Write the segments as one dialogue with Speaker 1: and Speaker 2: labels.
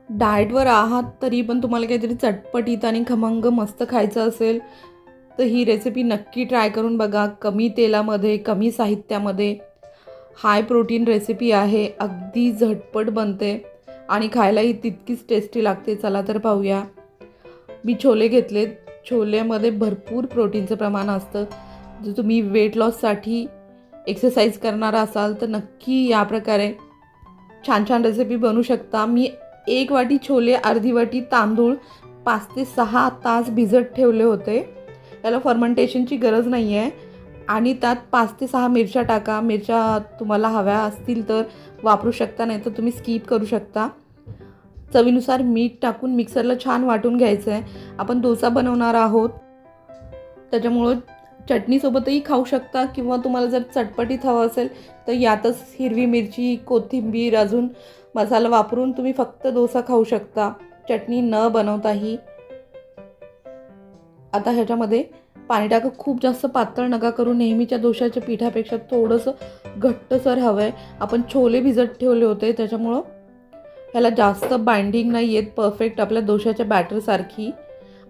Speaker 1: डाएटवर आहात तरी पण तुम्हाला काहीतरी चटपटीत आणि खमंग मस्त खायचं असेल तर ही रेसिपी नक्की ट्राय करून बघा. कमी तेलामध्ये, कमी साहित्यामध्ये हाय प्रोटीन रेसिपी आहे. अगदी झटपट बनते आणि खायलाही तितकीच टेस्टी लागते. चला तर पाहूया. मी छोले घेतलेत. छोल्यामध्ये भरपूर प्रोटीनचं प्रमाण असतं. जर तुम्ही वेट लॉससाठी एक्सरसाइज करणार असाल तर नक्की या प्रकारे छान छान रेसिपी बनवू शकता. मी 1 वाटी छोले, अर्धी वाटी तांदूळ 5 ते 6 तास भिजत ठेवले होते. याला फर्मेंटेशनची गरज नाही आहे. आणि त्यात 5 ते 6 मिरच्या टाका. मिरच्या तुम्हाला हव्या असतील तर वापरू शकता, नाही तर तुम्ही स्किप करू शकता. चवीनुसार मीठ टाकून मिक्सरला छान वाटून घ्यायचं आहे. आपण डोसा बनवणार आहोत त्याच्यामुळं चटणीसोबतही खाऊ शकता किंवा तुम्हाला जर चटपटीत हवं असेल तर यातच हिरवी मिरची, कोथिंबीर, अजून मसाला वापरून तुम्ही फक्त डोसा खाऊ शकता, चटणी न बनवताही. आता ह्याच्यामध्ये पाणी टाका. खूप जास्त पातळ नका करू. नेहमीच्या डोशाच्या पिठापेक्षा थोडंसं घट्टसर हवं आहे. आपण छोले भिजत ठेवले होते त्याच्यामुळं ह्याला जास्त बाइंडिंग नाही येत परफेक्ट आपल्या डोशाच्या बॅटरसारखी.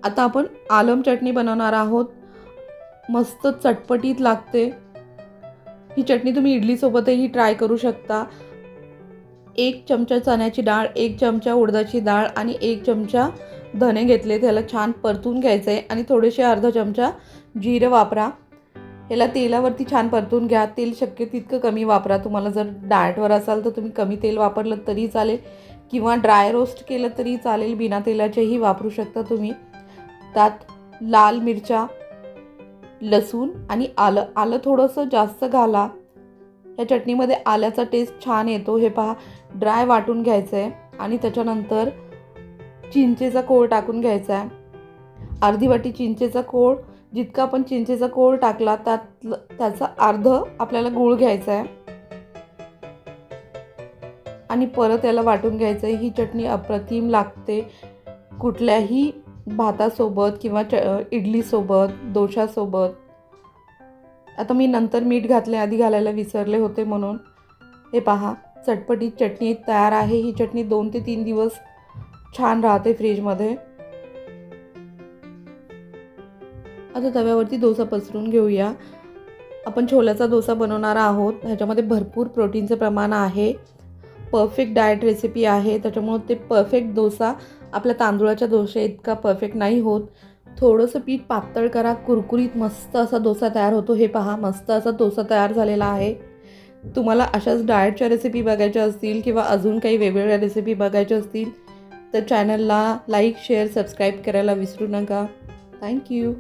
Speaker 1: आता आपण आलम चटणी बनवणार आहोत. मस्त चटपटीत लागते ही चटणी. तुम्ही इडलीसोबतही ट्राय करू शकता. 1 चमचा चण्याची डाळ, 1 चमचा उडदाची डाळ आणि 1 चमचा धने घेतले. त्याला छान परतून घ्यायचं आहे आणि थोडेसे अर्धा चमचा जिरं वापरा. याला तेलावरती छान परतून घ्या. तेल शक्य तितकं कमी वापरा. तुम्हाला जर डाएटवर असाल तर तुम्ही कमी तेल वापरलं तरी चालेल किंवा ड्राय रोस्ट केलं तरी चालेल. बिना तेलाचेही वापरू शकता तुम्ही. त्यात लाल मिरच्या, लसूण आणि आलं थोडंसं जास्त घाला. या चटणीमध्ये आल्याचा टेस्ट छान येतो. हे पहा, ड्राय वाटून घ्यायचं आहे आणि त्याच्यानंतर चिंचेचा कोळ टाकून घ्यायचा आहे. अर्धी वाटी चिंचेचा कोळ. जितका आपण चिंचेचा कोळ टाकला त्याचा अर्ध आपल्याला गूळ घ्यायचा आहे आणि परत याला वाटून घ्यायचं आहे. ही चटणी अप्रतिम लागते कुठल्याही भातासोबत किंवा इडलीसोबत, डोशासोबत. आता मी नंतर मीठ घातले, आधी घालायला विसरले होते म्हणून. हे पहा, चटपटीत चटणी तयार आहे. ही चटणी 2 ते 3 दिवस छान राहते फ्रीजमध्ये. आता तव्यावरती डोसा पसरून घेऊया. आपण छोल्याचा डोसा बनवणार आहोत. ह्याच्यामध्ये भरपूर प्रोटीनचं प्रमाण आहे. परफेक्ट डाएट रेसिपी आहे त्याच्यामुळे ते परफेक्ट डोसा आपल्या तांदूळाच्या डोशा इतका परफेक्ट नाही होत. थोडंसं पीठ पातळ करा, कुरकुरीत मस्त असा डोसा तयार होतो. हे पहा, मस्त असा डोसा तयार झालेला आहे. तुम्हाला अशाच डाएटच्या रेसिपी बघायच्या असतील किंवा अजून काही वेगवेगळ्या रेसिपी बघायच्या असतील तर चॅनलला लाईक, शेअर, सबस्क्राईब करायला विसरू नका. थँक्यू.